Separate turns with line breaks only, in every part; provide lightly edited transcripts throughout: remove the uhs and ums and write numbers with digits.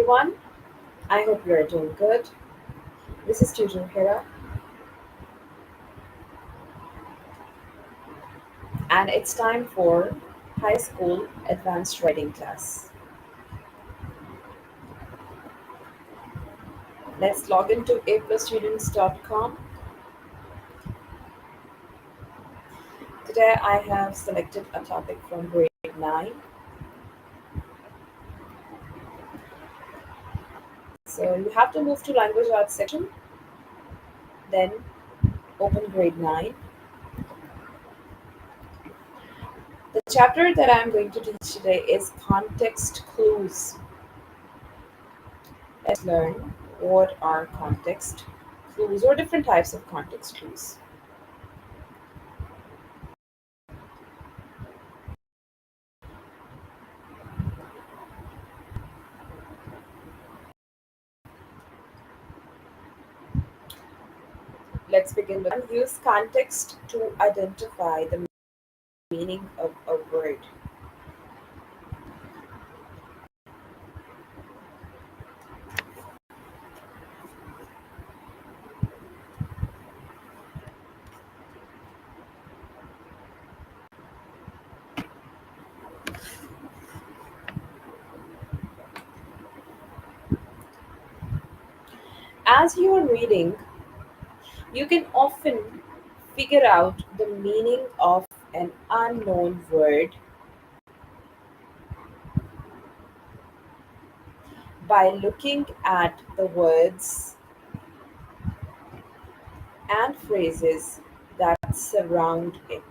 everyone. I hope you are doing good. This is Tutor Hira, and it's time for high school advanced writing class. Let's log into aplusstudents.com. Today I have selected a topic from grade 9. So you have to move to language arts section, then open grade 9. The chapter that I'm going to teach today is context clues. Let's learn what are context clues or different types of context clues. Let's begin with use context to identify the meaning of a word. As you are reading, you can often figure out the meaning of an unknown word by looking at the words and phrases that surround it.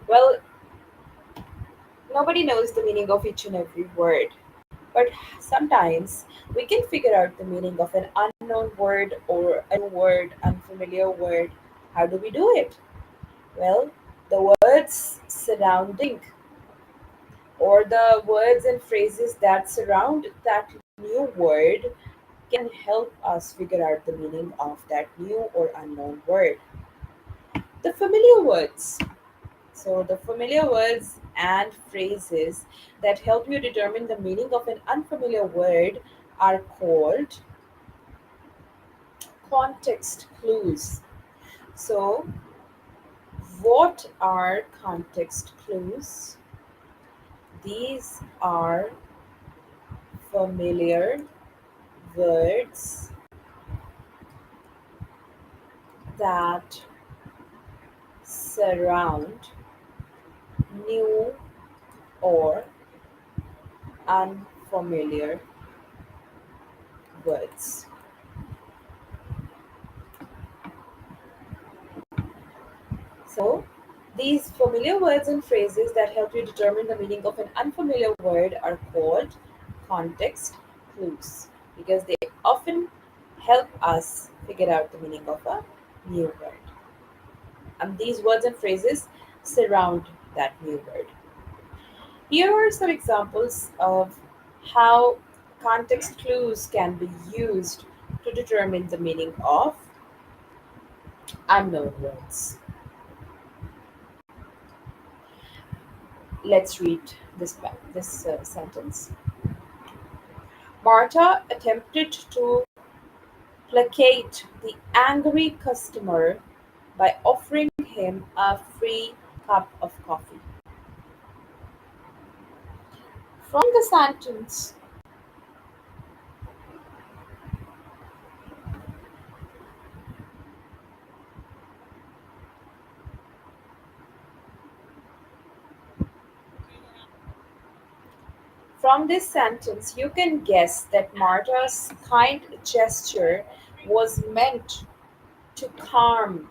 Well, nobody knows the meaning of each and every word, but sometimes we can figure out the meaning of an unknown word or a word, unfamiliar word. How do we do it? Well, the words surrounding or the words and phrases that surround that new word can help us figure out the meaning of that new or unknown word. The familiar words. So, the familiar words and phrases that help you determine the meaning of an unfamiliar word are called context clues. So, what are context clues? These are familiar words that surround new or unfamiliar words. So, these familiar words and phrases that help you determine the meaning of an unfamiliar word are called context clues because they often help us figure out the meaning of a new word. And these words and phrases surround that new word. Here are some examples of how context clues can be used to determine the meaning of unknown words. Let's read this sentence. Marta attempted to placate the angry customer by offering him a free cup of coffee. From the sentence, from this sentence, you can guess that Marta's kind gesture was meant to calm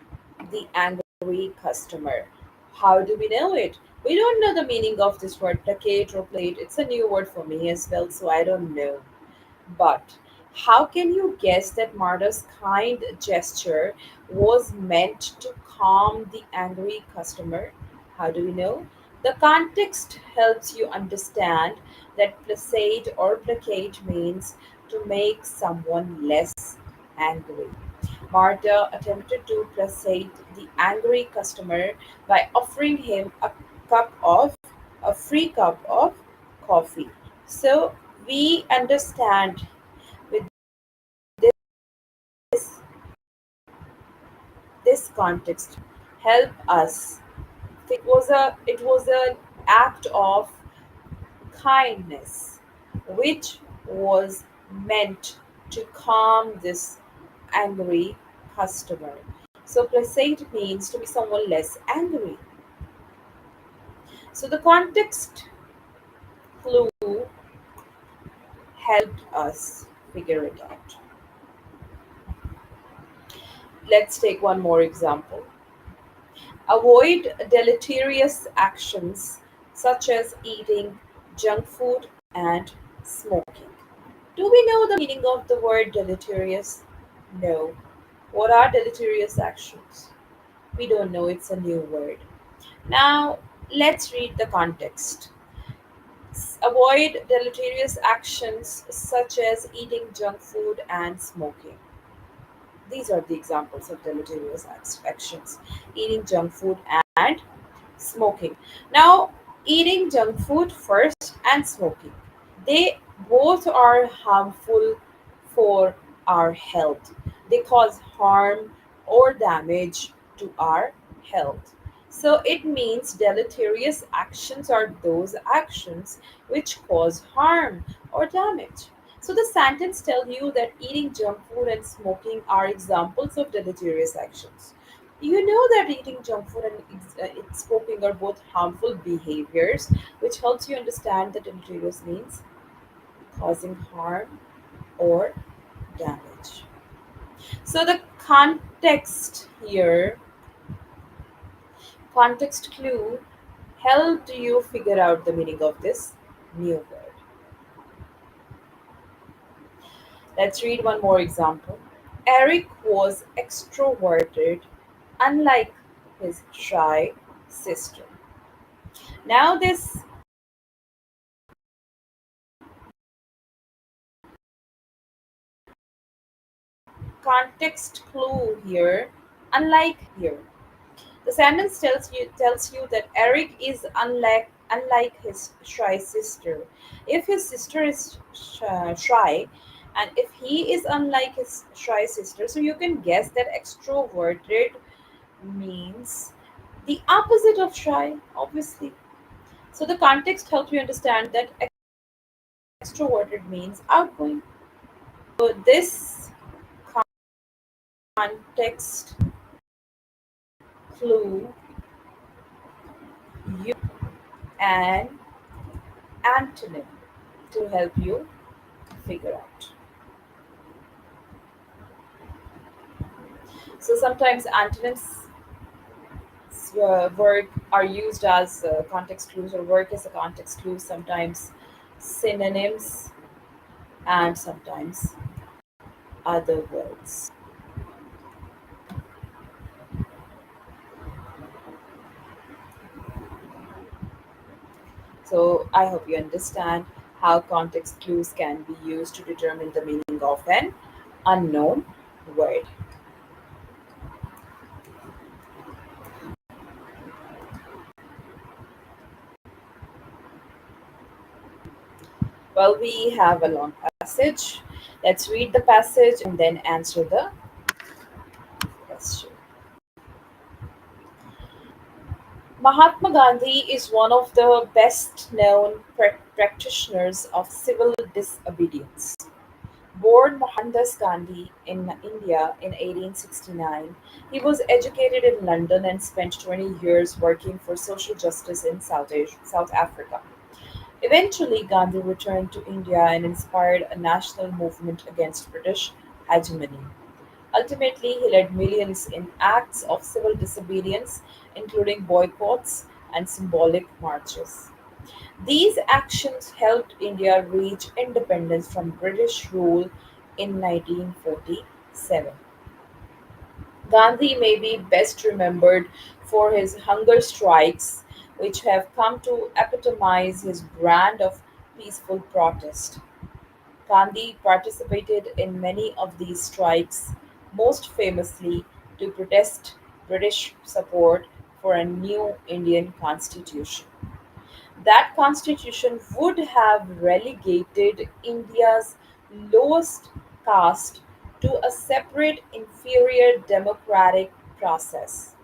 the angry customer. How do we know it? We don't know the meaning of this word placate or plate. It's a new word for me as well, so I don't know. But how can you guess that Marta's kind gesture was meant to calm the angry customer? How do we know? The context helps you understand that placate or placate means to make someone less angry. Marta attempted to placate the angry customer by offering him cup of a free cup of coffee. So We understand with this this context help us. It was an act of kindness which was meant to calm this angry customer. So placate means to be someone less angry. So the context clue helped us figure it out. Let's take one more example. Avoid deleterious actions such as eating junk food and smoking. Do we know the meaning of the word deleterious? No. What are deleterious actions? We don't know, it's a new word. Now, let's read the context. Avoid deleterious actions such as eating junk food and smoking. These are the examples of deleterious actions: eating junk food and smoking. Now, eating junk food first and smoking. They both are harmful for our health. They cause harm or damage to our health. So it means deleterious actions are those actions which cause harm or damage. So the sentence tells you that eating junk food and smoking are examples of deleterious actions. You know that eating junk food and smoking are both harmful behaviors, which helps you understand that deleterious means causing harm or damage. So the context clue helped you figure out the meaning of this new word. Let's read one more example. Eric was extroverted, unlike his shy sister. Now, this context clue here, unlike here. The sentence tells you that Eric is unlike his shy sister. If his sister is shy, and if he is unlike his shy sister, so you can guess that extroverted means the opposite of shy, obviously. So the context helps you understand that extroverted means outgoing. So this context clue you an antonym to help you figure out. So sometimes antonyms work are used as context clues or work as a context clue. Sometimes synonyms and sometimes other words. So I hope you understand how context clues can be used to determine the meaning of an unknown word. Well, we have a long passage. Let's read the passage and then answer the question. Mahatma Gandhi is one of the best known practitioners of civil disobedience. Born Mohandas Gandhi in India in 1869, he was educated in London and spent 20 years working for social justice in South Africa. Eventually, Gandhi returned to India and inspired a national movement against British hegemony. Ultimately, he led millions in acts of civil disobedience, including boycotts and symbolic marches. These actions helped India reach independence from British rule in 1947. Gandhi may be best remembered for his hunger strikes, which have come to epitomize his brand of peaceful protest. Gandhi participated in many of these strikes, most famously to protest British support for a new Indian constitution. That constitution would have relegated India's lowest caste to a separate inferior democratic process.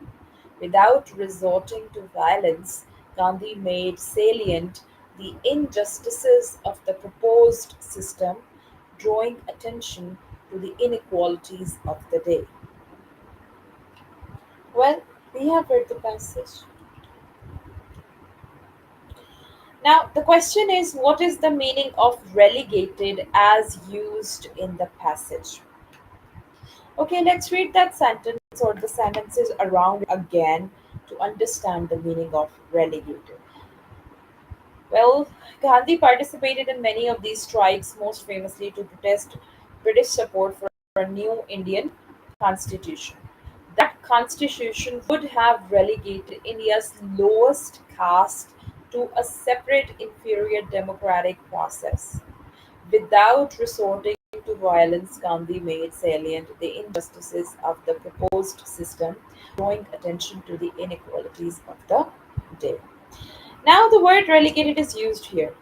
Without resorting to violence, Gandhi made salient the injustices of the proposed system, drawing attention to the inequalities of the day. Well, we have read the passage. Now, the question is, what is the meaning of relegated as used in the passage? Okay, let's read that sentence or the sentences around again to understand the meaning of relegated. Well, Gandhi participated in many of these strikes, most famously to protest British support for a new Indian constitution. That constitution would have relegated India's lowest caste to a separate inferior democratic process. Without resorting to violence, Gandhi made salient the injustices of the proposed system, drawing attention to the inequalities of the day. Now, the word relegated is used here.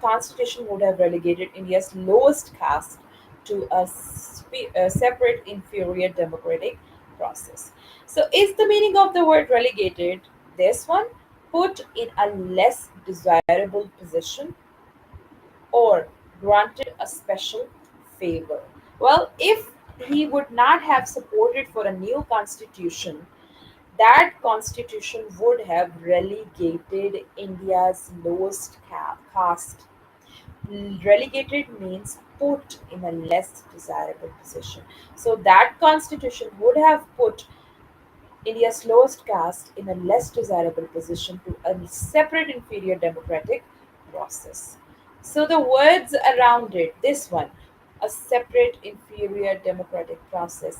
Constitution would have relegated India's lowest caste to a separate inferior democratic process. So, is the meaning of the word relegated this one? Put in a less desirable position or granted a special favor. Well, if he would not have supported for a new constitution, that constitution would have relegated India's lowest caste. Relegated means put in a less desirable position. So that constitution would have put India's lowest caste in a less desirable position to a separate inferior democratic process. So the words around it, this one, a separate inferior democratic process,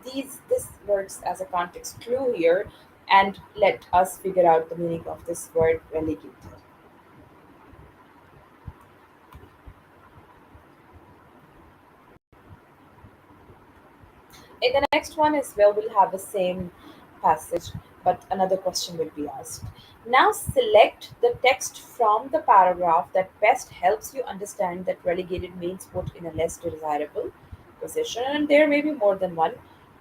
this works as a context clue here, and let us figure out the meaning of this word relegated. In the next one as well, we'll have the same passage, but another question will be asked. Now select the text from the paragraph that best helps you understand that relegated means put in a less desirable position, and there may be more than one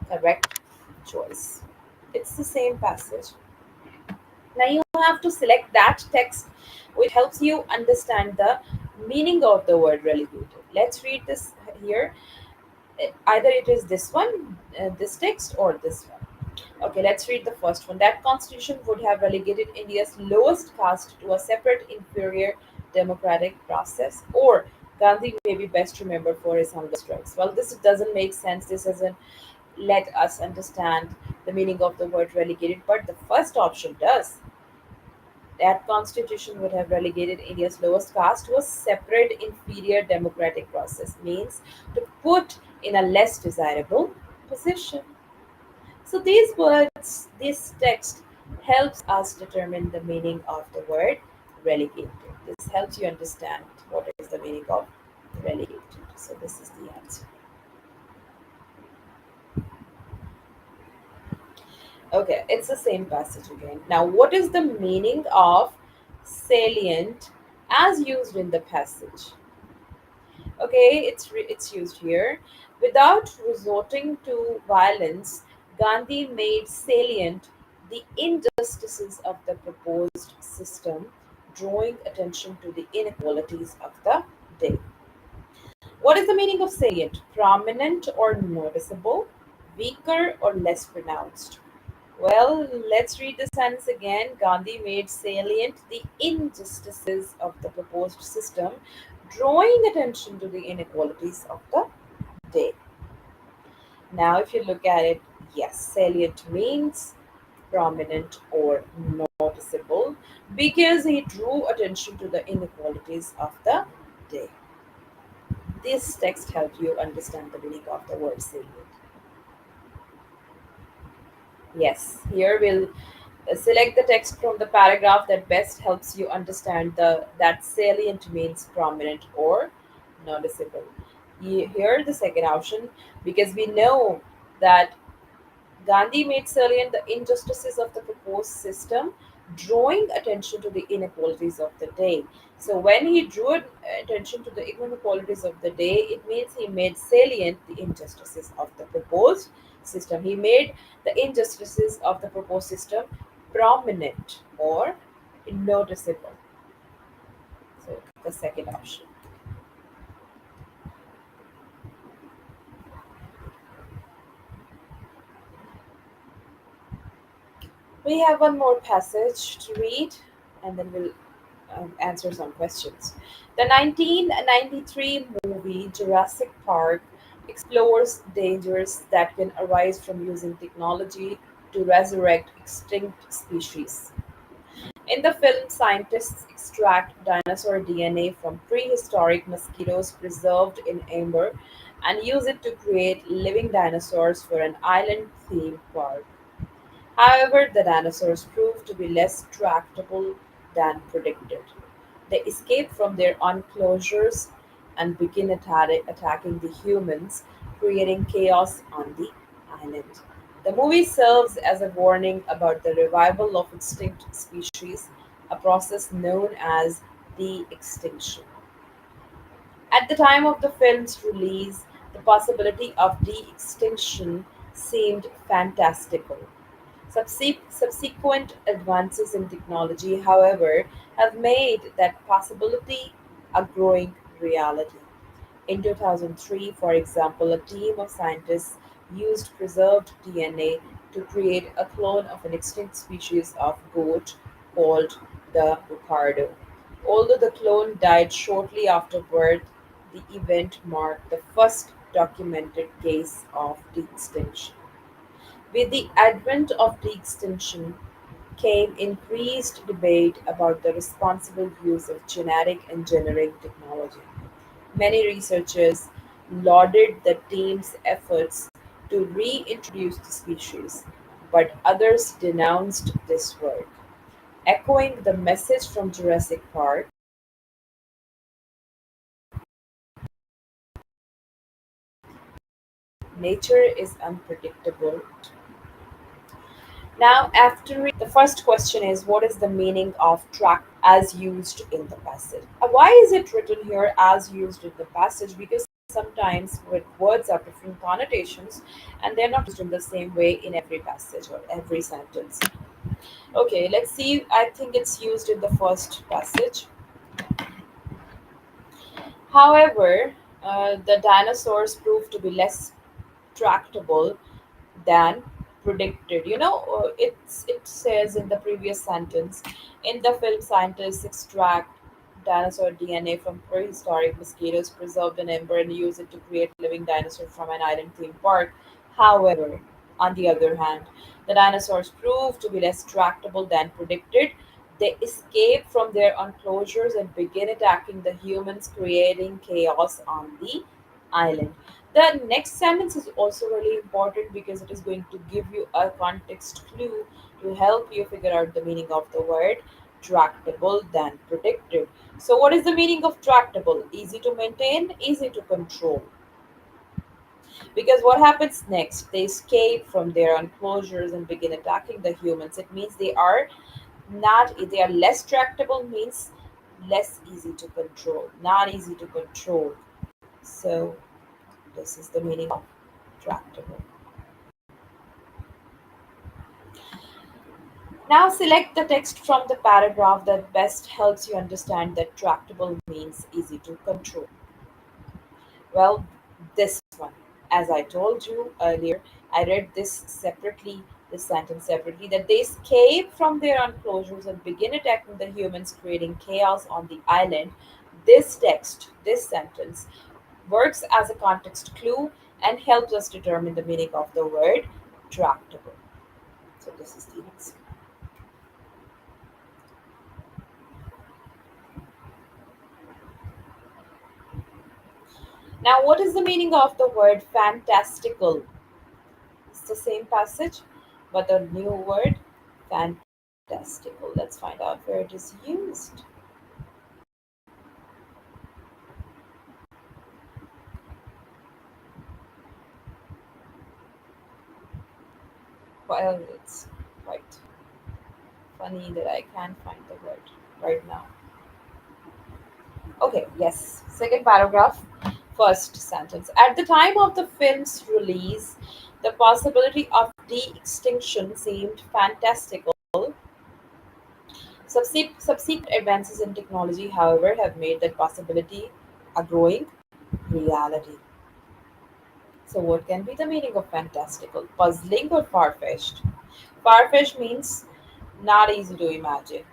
correct choice. It's the same passage. Now you have to select that text which helps you understand the meaning of the word relegated. Let's read this here. Either it is this one, this text, or this one. Okay, let's read the first one. That constitution would have relegated India's lowest caste to a separate inferior democratic process. Or Gandhi may be best remembered for his hunger strikes. Well, this doesn't make sense. This doesn't let us understand the meaning of the word relegated, but the first option does. That constitution would have relegated India's lowest caste to a separate inferior democratic process, means to put in a less desirable position. So these words, this text helps us determine the meaning of the word relegated. This helps you understand what is the meaning of relegated. So this is the answer. Okay, it's the same passage again. Now, what is the meaning of salient as used in the passage? Okay, it's used here. Without resorting to violence, Gandhi made salient the injustices of the proposed system, drawing attention to the inequalities of the day. What is the meaning of salient? Prominent or noticeable, weaker or less pronounced? Well, let's read the sentence again. Gandhi made salient the injustices of the proposed system, drawing attention to the inequalities of the day. Now, if you look at it, yes, salient means prominent or noticeable because he drew attention to the inequalities of the day. This text helps you understand the meaning of the word salient. Yes, here we'll select the text from the paragraph that best helps you understand the that salient means prominent or noticeable. Here the second option, because we know that Gandhi made salient the injustices of the proposed system, drawing attention to the inequalities of the day. So when he drew attention to the inequalities of the day, it means he made salient the injustices of the proposed system. He made the injustices of the proposed system prominent or noticeable. So the second option. We have one more passage to read, and then we'll answer some questions. The 1993 movie Jurassic Park explores dangers that can arise from using technology to resurrect extinct species. In the film, scientists extract dinosaur DNA from prehistoric mosquitoes preserved in amber and use it to create living dinosaurs for an island themed park. However, the dinosaurs proved to be less tractable than predicted. They escape from their enclosures and begin attacking the humans, creating chaos on the island. The movie serves as a warning about the revival of extinct species, a process known as de extinction. At the time of the film's release, the possibility of de extinction seemed fantastical. Subsequent advances in technology, however, have made that possibility a growing reality. In 2003, for example, a team of scientists used preserved DNA to create a clone of an extinct species of goat called the Ricardo. Although the clone died shortly after birth, the event marked the first documented case of de extinction. With the advent of de-extinction came increased debate about the responsible use of genetic engineering technology. Many researchers lauded the team's efforts to reintroduce the species, but others denounced this work. Echoing the message from Jurassic Park, nature is unpredictable. Now, after the first question is, what is the meaning of track as used in the passage? Why is it written here as used in the passage? Because sometimes with words have different connotations and they're not used in the same way in every passage or every sentence. Okay, let's see. I think it's used in the first passage. However, the dinosaurs proved to be less tractable than predicted. It says in the previous sentence, in the film, scientists extract dinosaur DNA from prehistoric mosquitoes preserved in amber and use it to create living dinosaurs from an island theme park. However, on the other hand, the dinosaurs proved to be less tractable than predicted. They escape from their enclosures and begin attacking the humans, creating chaos on the island. The next sentence is also really important because it is going to give you a context clue to help you figure out the meaning of the word tractable than predicted. So, what is the meaning of tractable? Easy to maintain, easy to control. Because what happens next? They escape from their enclosures and begin attacking the humans. It means they are less tractable, means less easy to control, not easy to control. So, this is the meaning of tractable. Now select the text from the paragraph that best helps you understand that tractable means easy to control. Well, this one, as I told you earlier, I read this sentence separately, that they escape from their enclosures and begin attacking the humans, creating chaos on the island. This sentence, works as a context clue and helps us determine the meaning of the word tractable. So, this is the answer. Now, what is the meaning of the word fantastical? It's the same passage, but the new word fantastical. Let's find out where it is used. Well, it's quite funny that I can't find the word right now. Okay, yes. Second paragraph, first sentence. At the time of the film's release, the possibility of de extinction seemed fantastical. Subsequent advances in technology, however, have made that possibility a growing reality. So, what can be the meaning of fantastical? Puzzling or far fetched? Far fetched means not easy to imagine.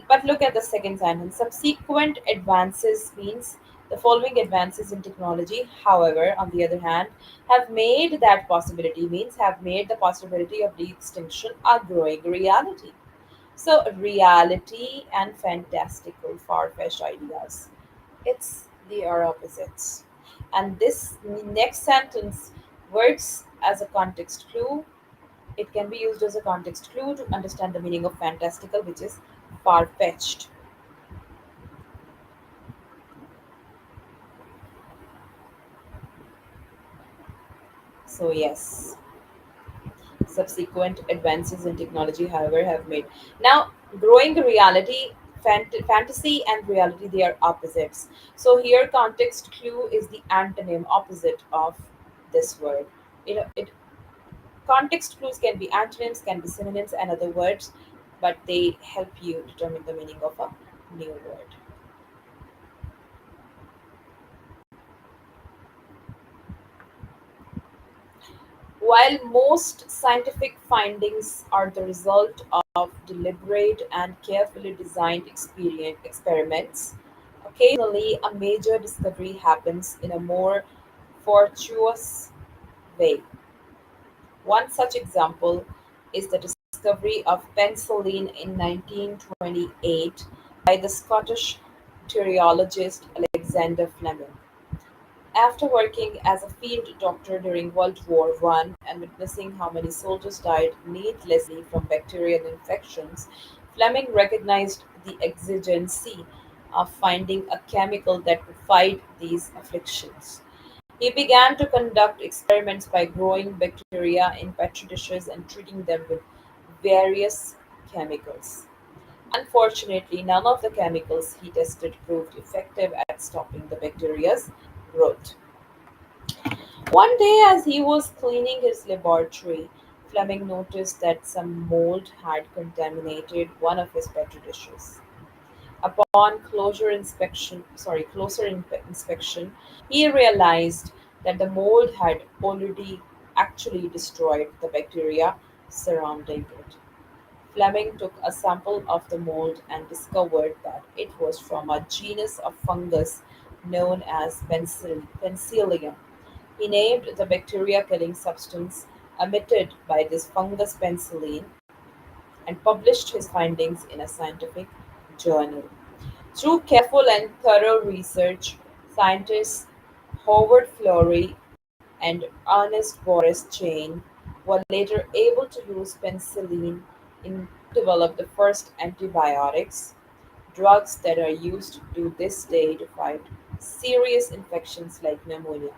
But look at the second sentence. Subsequent advances means the following advances in technology, however, on the other hand, have made that possibility, means have made the possibility of de extinction a growing reality. So, reality and fantastical, far fetched ideas. They are opposites. And this next sentence works as a context clue. It can be used as a context clue to understand the meaning of fantastical, which is far fetched. So, yes, subsequent advances in technology, however, have made. Now, growing reality, fantasy and reality, they are opposites. So, here, context clue is the antonym opposite of this word. It context clues can be antonyms, can be synonyms, and other words, but they help you determine the meaning of a new word. While most scientific findings are the result of deliberate and carefully designed experiments, occasionally a major discovery happens in a more fortuitous way. One such example is the discovery of penicillin in 1928 by the Scottish bacteriologist Alexander Fleming. After working as a field doctor during World War One and witnessing how many soldiers died needlessly from bacterial infections, Fleming recognized the exigency of finding a chemical that could fight these afflictions. He began to conduct experiments by growing bacteria in petri dishes and treating them with various chemicals. Unfortunately, none of the chemicals he tested proved effective at stopping the bacteria's growth. One day, as he was cleaning his laboratory, Fleming noticed that some mold had contaminated one of his petri dishes. Upon closer inspection, he realized that the mold had already actually destroyed the bacteria surrounding it. Fleming took a sample of the mold and discovered that it was from a genus of fungus known as Penicillium. He named the bacteria killing substance emitted by this fungus penicillin and published his findings in a scientific journal. Through careful and thorough research, scientists Howard Florey and Ernest Boris Chain were later able to use penicillin in develop the first antibiotics, drugs that are used to this day to fight serious infections like pneumonia.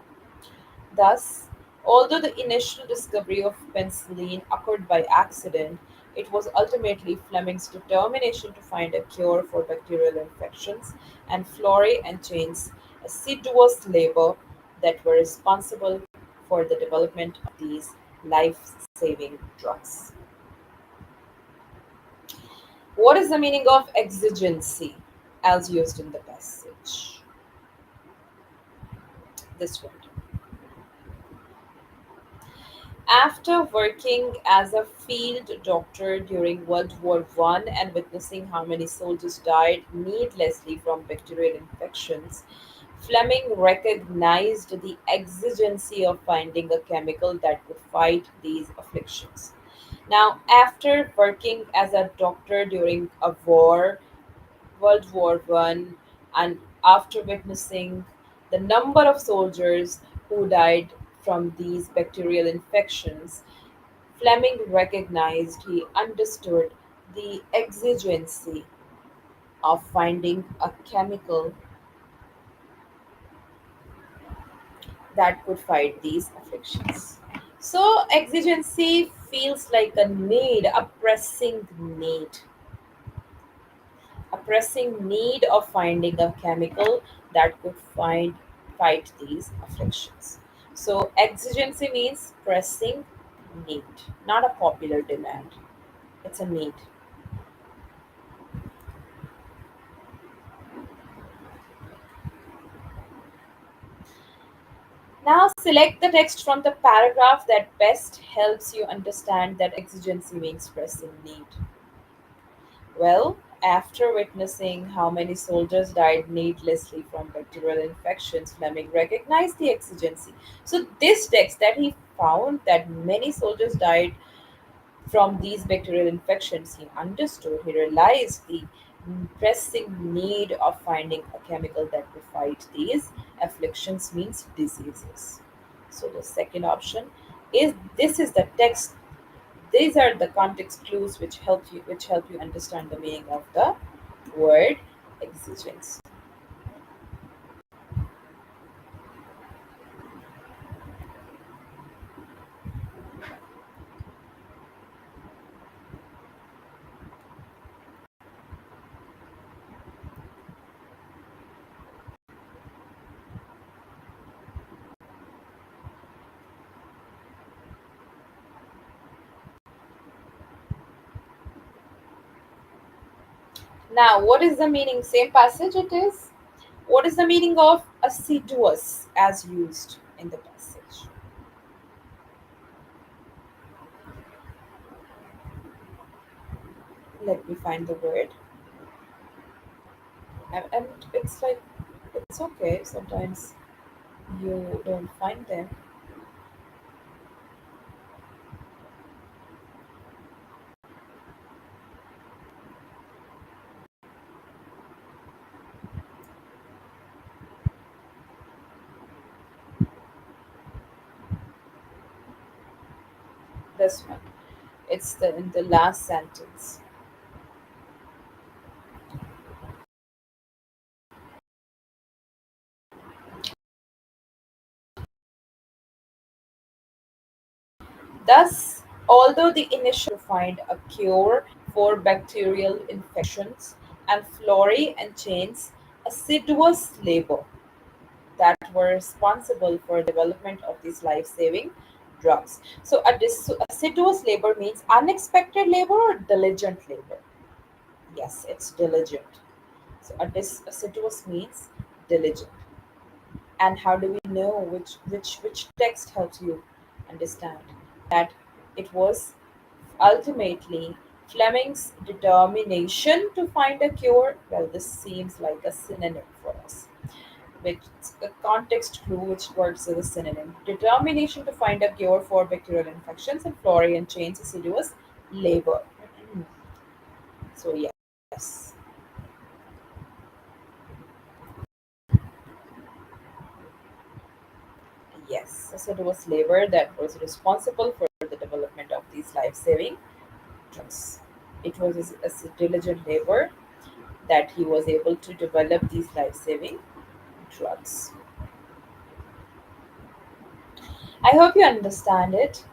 Thus, although the initial discovery of penicillin occurred by accident, it was ultimately Fleming's determination to find a cure for bacterial infections and Florey and Chain's assiduous labor that were responsible for the development of these life saving drugs. What is the meaning of exigency as used in the passage? This word. After working as a field doctor during World War One and witnessing how many soldiers died needlessly from bacterial infections, Fleming recognized the exigency of finding a chemical that could fight these afflictions. Now, after working as a doctor during a war, World War One, and after witnessing the number of soldiers who died from these bacterial infections, Fleming recognized, he understood the exigency of finding a chemical that could fight these afflictions. So, exigency feels like a need, a pressing need of finding a chemical that could fight these afflictions. So exigency means pressing need, not a popular demand. It's a need. Now select the text from the paragraph that best helps you understand that exigency means pressing need. Well, after witnessing how many soldiers died needlessly from bacterial infections, Fleming recognized the exigency. So, this text that he found that many soldiers died from these bacterial infections, he understood, he realized the pressing need of finding a chemical that will fight these afflictions means diseases. So, the second option is this is the text, these are the context clues which help you understand the meaning of the word exigence. Now, what is the meaning? Same passage it is. What is the meaning of assiduous as used in the passage? Let me find the word. And it's like, it's okay. Sometimes you don't find them. This one. It's the in the last sentence. Thus, although the initial to find a cure for bacterial infections and Florey and Chain's assiduous labor that were responsible for development of these life-saving drugs. So, assiduous labor means unexpected labor or diligent labor. Yes, it's diligent. So, assiduous means diligent. And how do we know which text helps you understand that it was ultimately Fleming's determination to find a cure? Well, this seems like a synonym for us, which a context clue which works as a synonym. Determination to find a cure for bacterial infections and Florian chains assiduous labor. So yes, yes, assiduous labor that was responsible for the development of these life-saving drugs. It was his diligent labor that he was able to develop these life-saving drugs. I hope you understand it.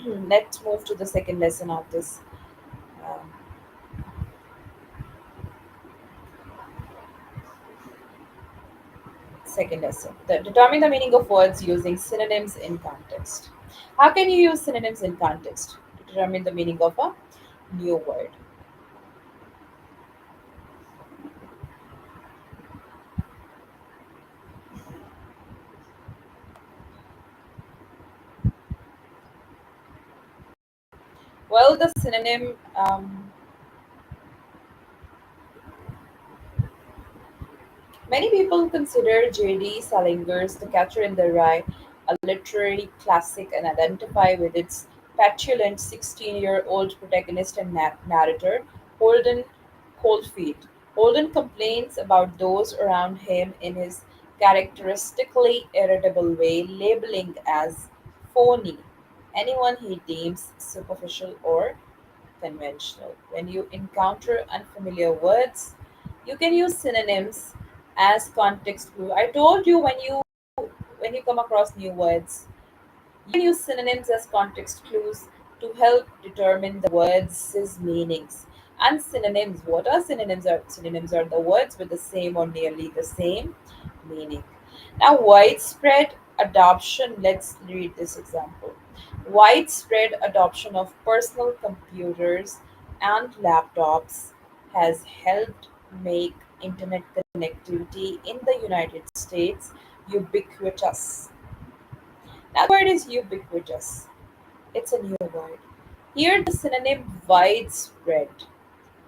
Let's move to the second lesson of this um, second lesson. Determine the meaning of words using synonyms in context. How can you use synonyms in context to determine the meaning of a new word? Well, the synonym, many people consider J.D. Salinger's The Catcher in the Rye a literary classic and identify with its petulant 16-year-old protagonist and narrator, Holden Caulfield. Holden complains about those around him in his characteristically irritable way, labeling as phony anyone he deems superficial or conventional. When you encounter unfamiliar words, you can use synonyms as context clue. I told you when you come across new words, you can use synonyms as context clues to help determine the words' meanings. And synonyms, what are synonyms? Synonyms are the words with the same or nearly the same meaning. Now, widespread adoption, let's read this example. Widespread adoption of personal computers and laptops has helped make internet connectivity in the United States ubiquitous. Now, the word is ubiquitous. It's a new word. Here, the synonym widespread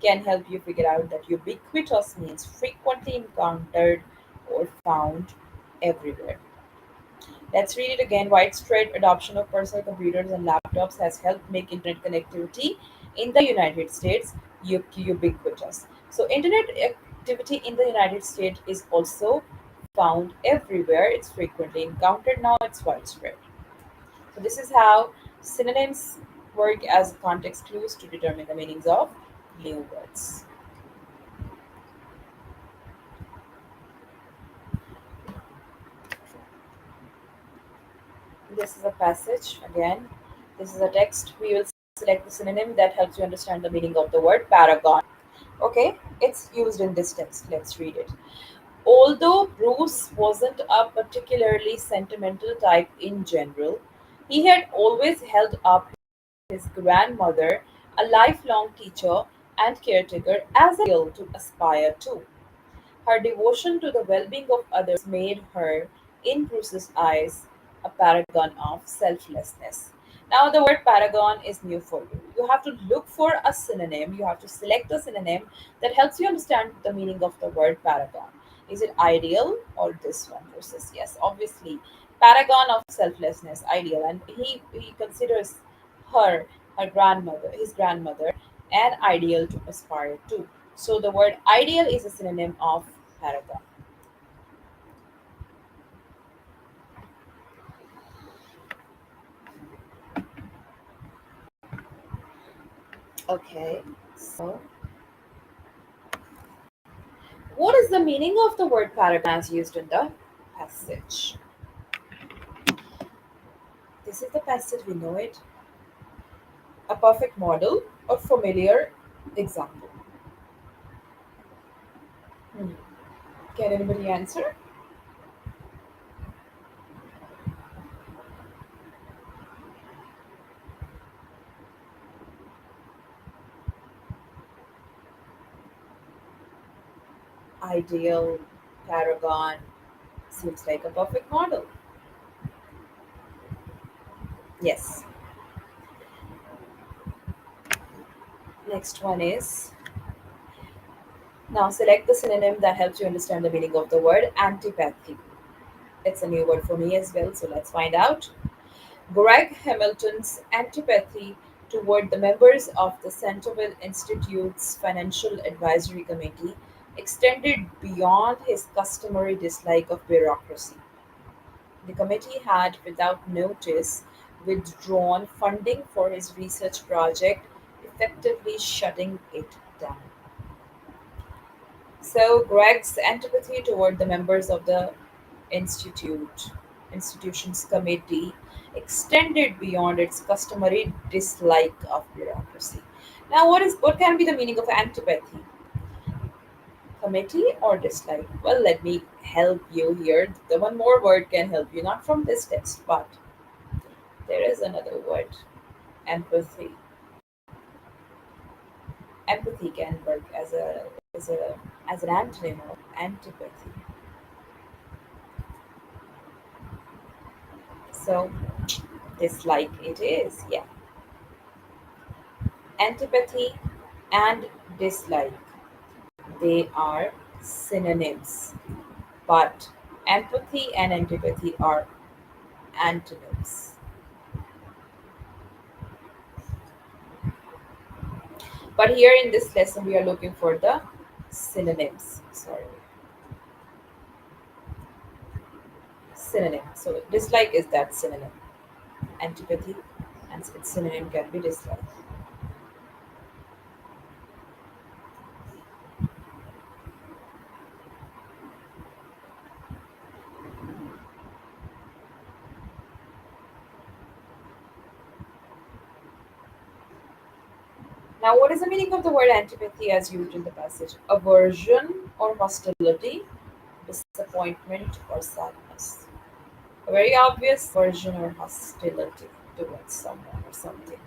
can help you figure out that ubiquitous means frequently encountered or found everywhere. Let's read it again. Widespread adoption of personal computers and laptops has helped make internet connectivity in the United States ubiquitous. So, internet activity in the United States is also found everywhere. It's frequently encountered now, it's widespread. So, this is how synonyms work as context clues to determine the meanings of new words. This is a passage again. This is a text. We will select the synonym that helps you understand the meaning of the word paragon. Okay, it's used in this text. Let's read it. Although Bruce wasn't a particularly sentimental type in general, he had always held up his grandmother, a lifelong teacher and caretaker, as a ideal to aspire to. Her devotion to the well being of others made her, in Bruce's eyes, a paragon of selflessness. Now, the word paragon is new for you. You have to look for a synonym, you have to select a synonym that helps you understand the meaning of the word paragon. Is it ideal or this one versus yes? Obviously, paragon of selflessness, ideal, and he considers her, her grandmother, his grandmother, an ideal to aspire to. So the word ideal is a synonym of paragon. Okay, so what is the meaning of the word paragon as used in the passage? This is the passage, we know it. A perfect model or familiar example. Hmm. Can anybody answer? Ideal, paragon, seems like a perfect model. Yes. Next one is now select the synonym that helps you understand the meaning of the word antipathy. It's a new word for me as well, so let's find out. Greg Hamilton's antipathy toward the members of the Centerville Institute's Financial Advisory Committee extended beyond his customary dislike of bureaucracy. The committee had, without notice, withdrawn funding for his research project, effectively shutting it down. So Greg's antipathy toward the members of the institute institution's committee extended beyond its customary dislike of bureaucracy. Now, what can be the meaning of antipathy? Committee or dislike? Well, let me help you here. The one more word can help you, not from this text, but there is another word. Empathy. Empathy can work as an antonym of antipathy. So dislike it is, yeah. Antipathy and dislike, they are synonyms, but empathy and antipathy are antonyms. But here in this lesson, we are looking for the synonyms. Sorry, synonym. So dislike is that synonym. Antipathy and its synonym can be dislike. Now, what is the meaning of the word antipathy as used in the passage? Aversion or hostility, disappointment or sadness. A very obvious aversion or hostility towards someone or something.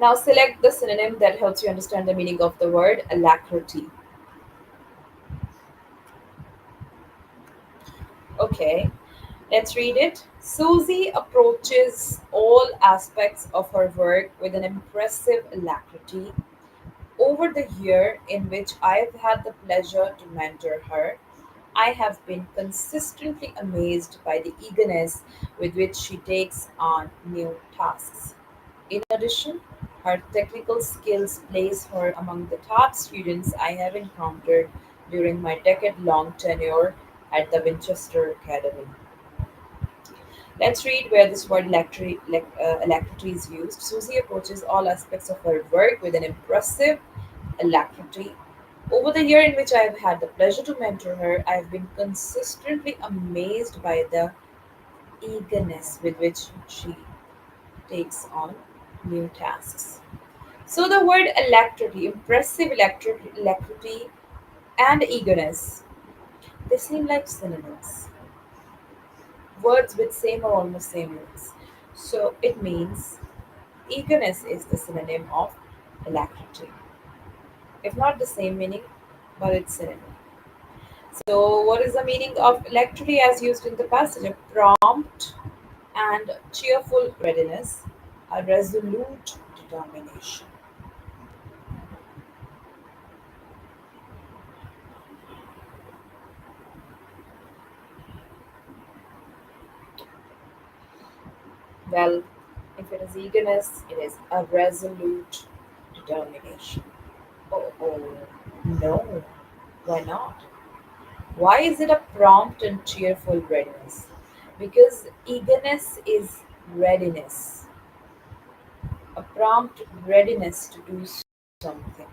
Now, select the synonym that helps you understand the meaning of the word alacrity. Okay, let's read it. Susie approaches all aspects of her work with an impressive alacrity. Over the year in which I have had the pleasure to mentor her, I have been consistently amazed by the eagerness with which she takes on new tasks. In addition, her technical skills place her among the top students I have encountered during my decade long tenure at the Winchester Academy. Let's read where this word alacrity is used. Susie approaches all aspects of her work with an impressive alacrity. Over the year in which I have had the pleasure to mentor her, I have been consistently amazed by the eagerness with which she takes on new tasks. So the word alacrity, impressive alacrity, and eagerness, they seem like synonyms, words with same or almost same meanings. So it means eagerness is the synonym of alacrity. If not the same meaning, but it's synonym. So what is the meaning of alacrity as used in the passage? A prompt and cheerful readiness, a resolute determination. Well, if it is eagerness, it is a resolute determination. Oh, no. Why not? Why is it a prompt and cheerful readiness? Because eagerness is readiness, a prompt readiness to do something.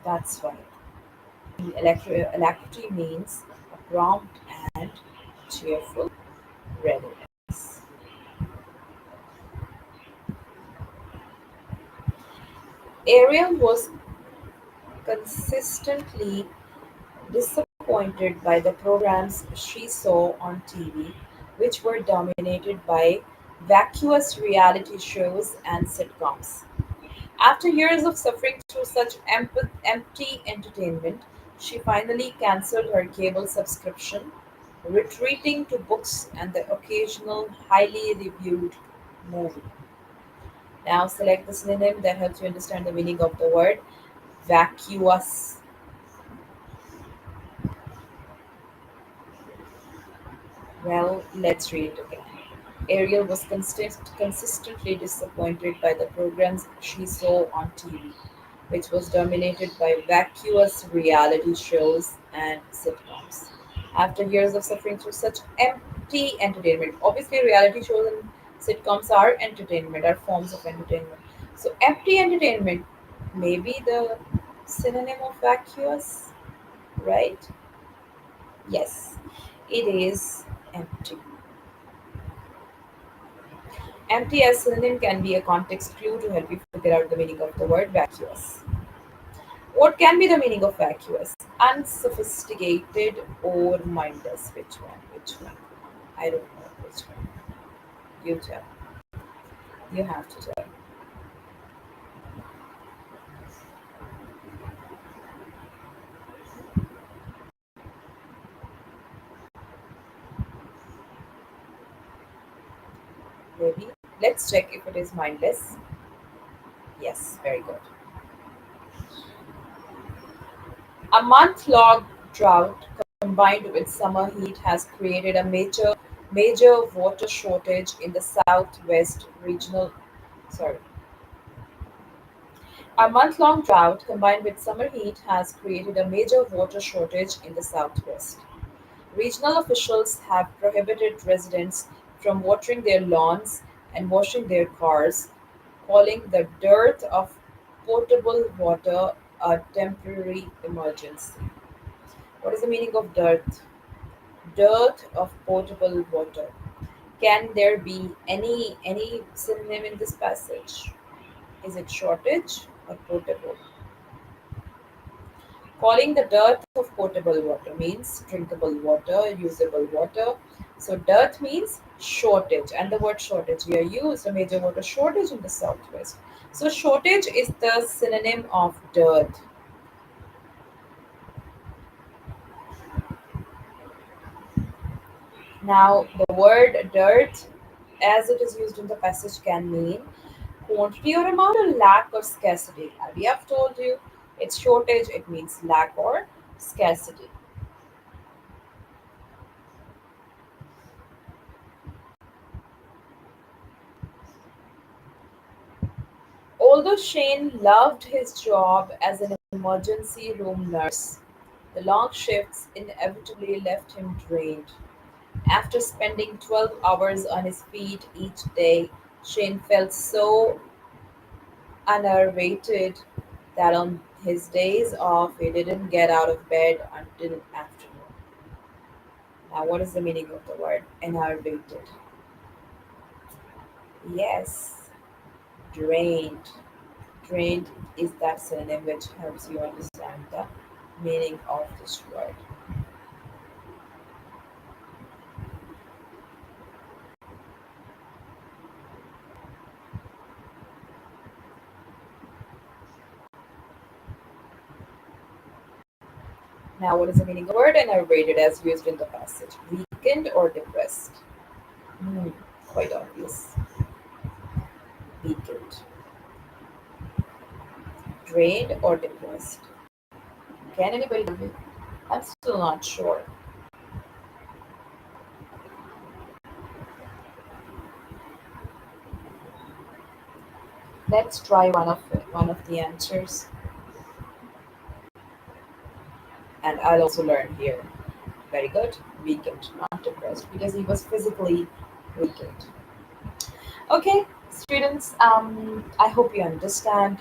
That's why. Alacrity means a prompt and cheerful readiness. Ariel was consistently disappointed by the programs she saw on TV, which were dominated by vacuous reality shows and sitcoms. After years of suffering through such empty entertainment, she finally cancelled her cable subscription, retreating to books and the occasional highly reviewed movie. Now select the synonym that helps you understand the meaning of the word vacuous. Well, let's read it again. Ariel was consistently disappointed by the programs she saw on TV, which was dominated by vacuous reality shows and sitcoms. After years of suffering through such empty entertainment, obviously, reality shows and sitcoms are entertainment, are forms of entertainment. So, empty entertainment may be the synonym of vacuous, right? Yes, it is empty. Empty as synonym can be a context clue to help you figure out the meaning of the word vacuous. What can be the meaning of vacuous? Unsophisticated or mindless? Which one? Which one? I don't know which one. You tell. You have to tell. Maybe. Let's check if it is mindless. Yes, very good. A month-long drought combined with summer heat has created a major water shortage in the southwest regional sorry. A month-long drought combined with summer heat has created a major water shortage in the southwest. Regional officials have prohibited residents from watering their lawns and washing their cars, calling the dearth of potable water a temporary emergency. What is the meaning of dearth? dearth of potable water. Can there be any synonym in this passage? Is it shortage or potable? Calling the dearth of potable water means drinkable water, usable water. So dearth means shortage, and the word shortage here used a major water shortage in the southwest. So shortage is the synonym of dearth. Now the word dearth, as it is used in the passage, can mean quantity or amount, or lack or scarcity. And we have told you it's shortage, it means lack or scarcity. Although Shane loved his job as an emergency room nurse, the long shifts inevitably left him drained. After spending 12 hours on his feet each day, Shane felt so enervated that on his days off he didn't get out of bed until afternoon. Now, what is the meaning of the word enervated? Yes, drained. Drained is that synonym which helps you understand the meaning of this word. Now, what is the meaning of the word enervated as used in the passage? Weakened or depressed? Hmm, quite obvious. Weakened. Drained or depressed? Can anybody tell me? I'm still not sure. Let's try one of the answers, and I'll also learn here. Very good. Weakened, not depressed, because he was physically weakened. Okay, students, I hope you understand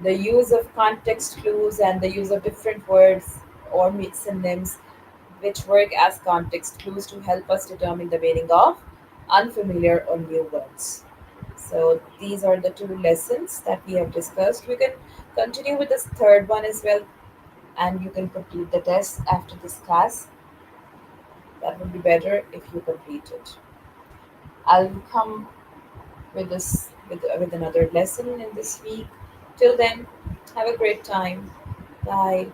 the use of context clues and the use of different words or synonyms which work as context clues to help us determine the meaning of unfamiliar or new words. So, these are the two lessons that we have discussed. We can continue with this third one as well, and you can complete the test after this class. That would be better if you complete it. I'll come with another lesson in this week. Till then, have a great time. Bye.